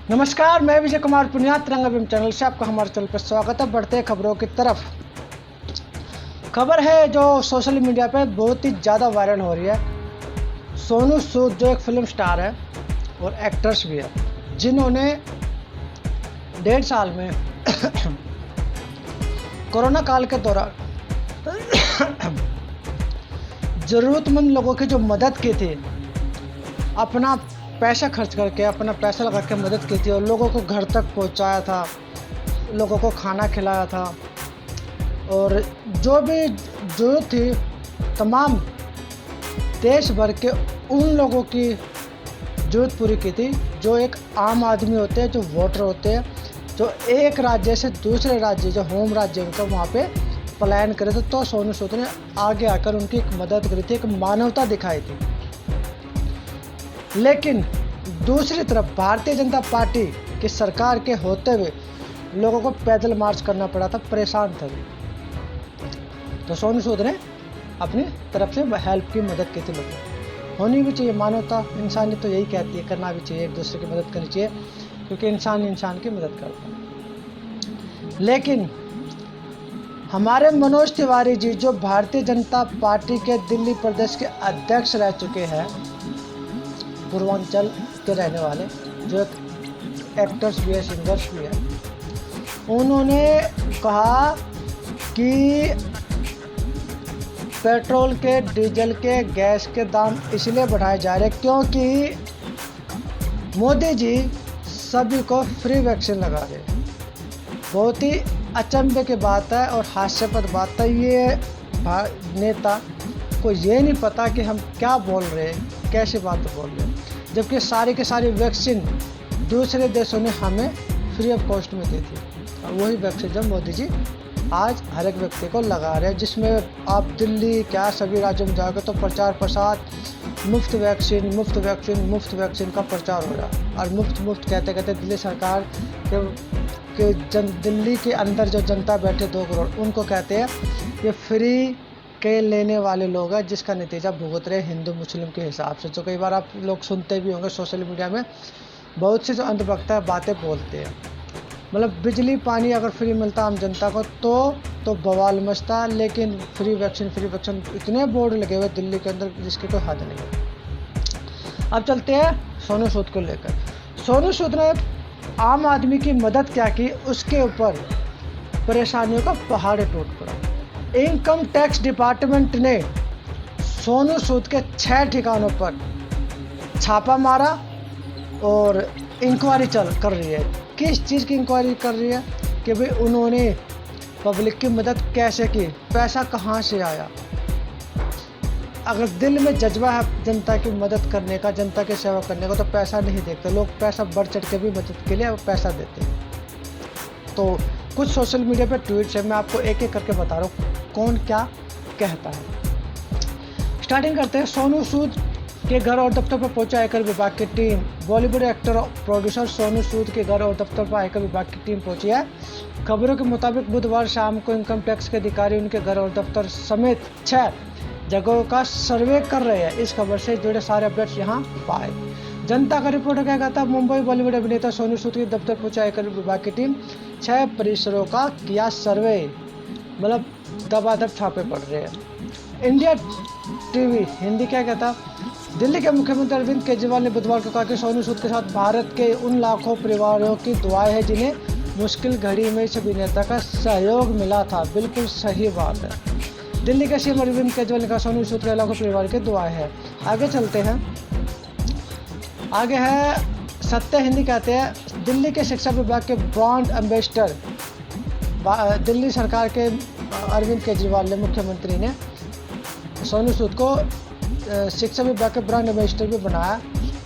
नमस्कार, मैं विजय कुमार पुनिया तिरंगा अभियान चैनल से आपका हमारे चैनल पर स्वागत है। बढ़ते खबरों की तरफ। खबर है जो सोशल मीडिया पे बहुत ही ज़्यादा वायरल हो रही है। सोनू सूद जो एक फिल्म स्टार है और एक्ट्रेस भी है, जिन्होंने 1.5 साल में कोरोना काल के दौरान ज़रूरतमंद लोगों की जो मदद की थी, अपना पैसा खर्च करके, अपना पैसा लगा के मदद की थी और लोगों को घर तक पहुंचाया था, लोगों को खाना खिलाया था और जो भी ज़रूरत थी तमाम देश भर के उन लोगों की ज़रूरत पूरी की थी जो एक आम आदमी होते हैं, जो वोटर होते हैं, जो एक राज्य से दूसरे राज्य, जो होम राज्य उनका, वहाँ पे पलायन करे थे। तो सोनू सूद ने आगे आकर उनकी एक मदद करी थी, एक मानवता दिखाई थी। लेकिन दूसरी तरफ भारतीय जनता पार्टी की सरकार के होते हुए लोगों को पैदल मार्च करना पड़ा था, परेशान थे। तो सोनू सूद ने अपनी तरफ से हेल्प की, मदद की थी लोगों को। होनी भी चाहिए मानवता, इंसानियत तो यही कहती है, करना भी चाहिए, एक दूसरे की मदद करनी चाहिए, क्योंकि इंसान इंसान की मदद करता है। लेकिन हमारे मनोज तिवारी जी, जो भारतीय जनता पार्टी के दिल्ली प्रदेश के अध्यक्ष रह चुके हैं, पूर्वांचल के रहने वाले, जो एक एक्टर्स भी है, सिंगर्स भी है, उन्होंने कहा कि पेट्रोल के, डीजल के, गैस के दाम इसलिए बढ़ाए जा रहे क्योंकि मोदी जी सभी को फ्री वैक्सीन लगा रहे हैं। बहुत ही अचंभे की बात है और हास्यास्पद बात है। ये नेता को ये नहीं पता कि हम क्या बोल रहे हैं, कैसी बात बोल रहे हैं, जबकि सारी की सारी वैक्सीन दूसरे देशों ने हमें फ्री ऑफ कॉस्ट में दी थी और वही वैक्सीन जब मोदी जी आज हर एक व्यक्ति को लगा रहे हैं, जिसमें आप दिल्ली क्या सभी राज्यों में जाओगे तो प्रचार प्रसार, मुफ्त वैक्सीन, मुफ्त वैक्सीन, मुफ्त वैक्सीन का प्रचार हो रहा है। और मुफ्त मुफ्त कहते कहते दिल्ली सरकार के दिल्ली के अंदर जो जनता बैठे 2 करोड़, उनको कहते हैं ये फ्री के लेने वाले लोग हैं, जिसका नतीजा भुगत रहे हिंदू मुस्लिम के हिसाब से। जो कई बार आप लोग सुनते भी होंगे सोशल मीडिया में, बहुत से जो अंधभक्त बातें बोलते हैं, मतलब बिजली पानी अगर फ्री मिलता आम जनता को तो बवाल मचता, लेकिन फ्री वैक्सीन इतने बोर्ड लगे हुए दिल्ली के अंदर जिसकी कोई हद नहीं है। अब चलते हैं सोनू सूद को लेकर। सोनू सूद ने आम आदमी की मदद क्या की, उसके ऊपर परेशानियों का पहाड़ टूट पड़ा। इनकम टैक्स डिपार्टमेंट ने सोनू सूद के 6 ठिकानों पर छापा मारा और इंक्वायरी कर रही है। किस चीज़ की इंक्वायरी कर रही है कि भाई उन्होंने पब्लिक की मदद कैसे की, पैसा कहाँ से आया। अगर दिल में जज्बा है जनता की मदद करने का, जनता की सेवा करने का, तो पैसा नहीं देखते लोग, पैसा बढ़ चढ़ के भी मदद के लिए पैसा देते हैं। तो कुछ सोशल मीडिया पर ट्वीट्स है, मैं आपको एक एक करके बता रहा हूँ कौन क्या कहता है। स्टार्टिंग करते हैं। सोनू सूद के घर और दफ्तर पर पहुंचा आयकर विभाग की टीम। बॉलीवुड एक्टर और प्रोड्यूसर सोनू सूद के घर और दफ्तर पर आयकर विभाग की टीम पहुंची है। खबरों के मुताबिक बुधवार शाम को इनकम टैक्स के अधिकारी उनके घर और दफ्तर समेत 6 जगहों का सर्वे कर रहे हैं। इस खबर से जुड़े सारे अपडेट्स यहाँ पाए। जनता का रिपोर्टर क्या कहता है। मुंबई बॉलीवुड अभिनेता सोनू सूद के दफ्तर पहुंचा आयकर विभाग की टीम। 6 परिसरों का किया सर्वे, मतलब दबादब छापे पड़ रहे हैं। इंडिया टीवी हिंदी क्या कहता। दिल्ली के मुख्यमंत्री अरविंद केजरीवाल ने बुधवार को कहा कि सोनू सूद के साथ भारत के उन लाखों परिवारों की दुआएं हैं जिन्हें मुश्किल घड़ी में इस अभिनेता का सहयोग मिला था। बिल्कुल सही बात है। दिल्ली के सीएम अरविंद केजरीवाल ने कहा सोनू सूद के लाखों परिवार की दुआएं हैं। आगे चलते हैं। आगे है सत्य हिंदी कहते हैं। दिल्ली के शिक्षा विभाग के ब्रांड एम्बेसडर, दिल्ली सरकार के अरविंद केजरीवाल ने, मुख्यमंत्री ने सोनू सूद को शिक्षा विभाग के ब्रांड एम्बेसडर भी बनाया।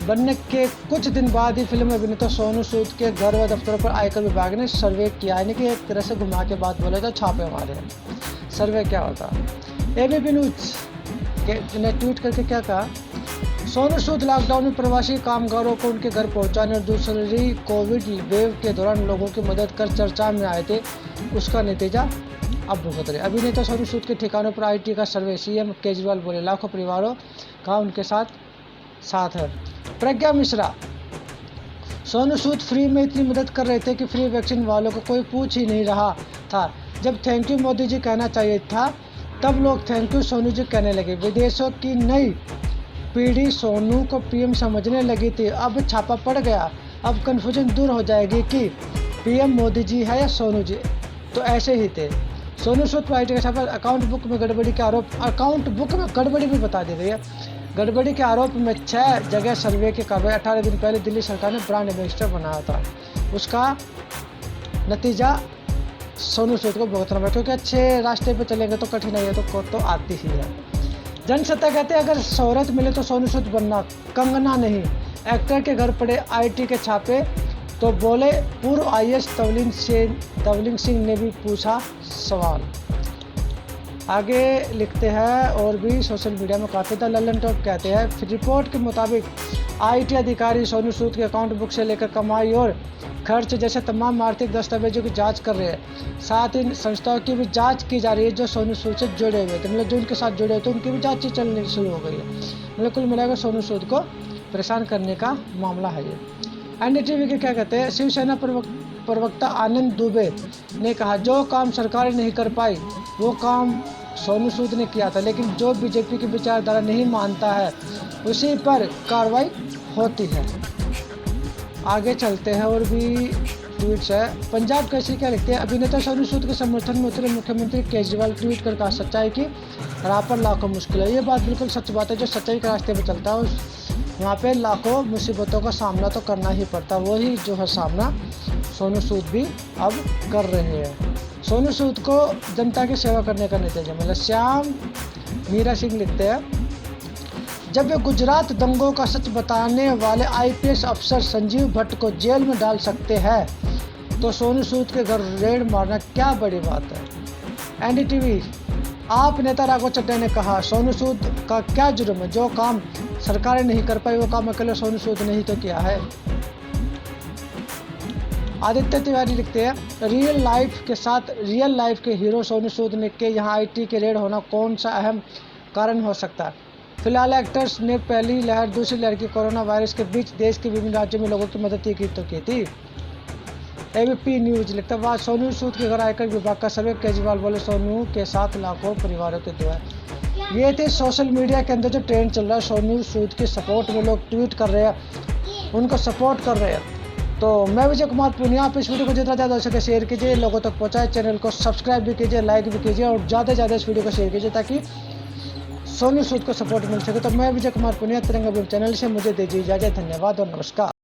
बनने के कुछ दिन बाद ही फिल्म अभिनेता सोनू सूद के घर व दफ्तरों पर आयकर विभाग ने सर्वे किया, यानी कि एक तरह से घुमा के बात बोले तो छापे मारे। सर्वे क्या होता है। एबीपी न्यूज ने ट्वीट करके क्या कहा। सोनू सूद लॉकडाउन में प्रवासी कामगारों को उनके घर पहुंचाने और दूसरी कोविड वेव के दौरान लोगों की मदद कर चर्चा में आए थे, उसका नतीजा अब भुगत रहे। अभिनेता सोनू सूद के ठिकानों पर आईटी का सर्वे। सीएम केजरीवाल बोले लाखों परिवारों का उनके साथ है। प्रज्ञा मिश्रा। सोनू सूद फ्री में इतनी मदद कर रहे थे कि फ्री वैक्सीन वालों को कोई पूछ ही नहीं रहा था। जब थैंक यू मोदी जी कहना चाहिए था, तब लोग थैंक यू सोनू जी कहने लगे। विदेशों की नई पीढ़ी सोनू को पीएम समझने लगी थी। अब छापा पड़ गया। अब कन्फ्यूजन दूर हो जाएगी कि पीएम मोदी जी है या सोनू जी। तो ऐसे ही थे। सोनू सूद पर IT का छापा। अकाउंट बुक में गड़बड़ी भी बता दी गई है। गड़बड़ी के आरोप में 6 जगह सर्वे की कार्रवाई। 18 दिन पहले दिल्ली सरकार ने ब्रांड एम्बेसडर बनाया था। उसका नतीजा सोनू सूद को भुगतना पड़ा, क्योंकि अच्छे रास्ते पे चलेंगे तो कठिनाइयाँ तो आती ही है। जनसत्ता कहते हैं अगर शोहरत मिले तो सोनू सूद बनना, कंगना नहीं। एक्टर के घर पड़े IT के छापे तो बोले पूर्व IAS तवलिंग सिंह ने भी पूछा सवाल। आगे लिखते हैं और भी सोशल मीडिया में काफ़ी था। लल्लन टॉप कहते हैं रिपोर्ट के मुताबिक IT अधिकारी सोनू सूद के अकाउंट बुक से लेकर कमाई और खर्च जैसे तमाम आर्थिक दस्तावेजों की जांच कर रहे हैं। साथ ही संस्थाओं की भी जांच की जा रही है जो सोनू सूद से जुड़े हुए थे, मतलब जो उनके साथ जुड़े हुए थे उनकी भी जांच चलनी शुरू हो गई है। मतलब कुल मिलाकर सोनू सूद को परेशान करने का मामला है ये। NDTV के क्या कहते हैं, शिवसेना प्रवक्ता आनंद दुबे ने कहा जो काम सरकार नहीं कर पाई वो काम सोनू सूद ने किया था, लेकिन जो बीजेपी की विचारधारा नहीं मानता है उसी पर कार्रवाई होती है। आगे चलते हैं और भी ट्वीट्स है। पंजाब कैसे क्या लिखते हैं, अभिनेता सोनू सूद के समर्थन में उतरे मुख्यमंत्री केजरीवाल ट्वीट कर कहा सच्चाई की राह पर लाखों मुश्किल है। ये बात बिल्कुल सच बात है। जो सच्चाई के रास्ते पर चलता है वहाँ पे लाखों मुसीबतों का सामना तो करना ही पड़ता है। वही जो है सामना सोनू सूद भी अब कर रहे हैं। सोनू सूद को जनता की सेवा करने का नतीजा मतलब श्याम मीरा सिंह लिखते हैं जब वे गुजरात दंगों का सच बताने वाले IPS अफसर संजीव भट्ट को जेल में डाल सकते हैं तो सोनू सूद के घर रेड मारना क्या बड़ी बात है। NDTV आप नेता राघव चड्ढा ने कहा सोनू सूद का क्या जुर्म है, जो काम सरकारें नहीं कर पाई वो काम अकेले सोनू सूद ने ही तो किया है। आदित्य तिवारी लिखते हैं रियल लाइफ के हीरो सोनू सूद ने के यहाँ IT के रेड होना कौन सा अहम कारण हो सकता है। फिलहाल एक्टर्स ने पहली लहर दूसरी लहर की कोरोना वायरस के बीच देश के विभिन्न राज्यों में लोगों की मदद की थी। ABP न्यूज लिखता है सोनू सूद के घर आयकर विभाग का सर्वे। केजरीवाल बोले सोनू के साथ लाखों परिवारों के दुआ। ये थे सोशल मीडिया के अंदर जो ट्रेंड चल रहा है। सोनू सूद के सपोर्ट में लोग ट्वीट कर रहे हैं, उनको सपोर्ट कर रहे हैं। तो मैं विजय कुमार पुनिया। आप इस वीडियो को जितना ज़्यादा हो सके शेयर कीजिए, लोगों तक पहुँचाए, चैनल को सब्सक्राइब भी कीजिए, लाइक भी कीजिए और ज़्यादा से ज़्यादा इस वीडियो को शेयर कीजिए ताकि सोनू सूद को सपोर्ट मिल सके। तो मैं विजय कुमार पुनिया तिरंगा अभियान चैनल से मुझे दीजिए इजाज़त। धन्यवाद और नमस्कार।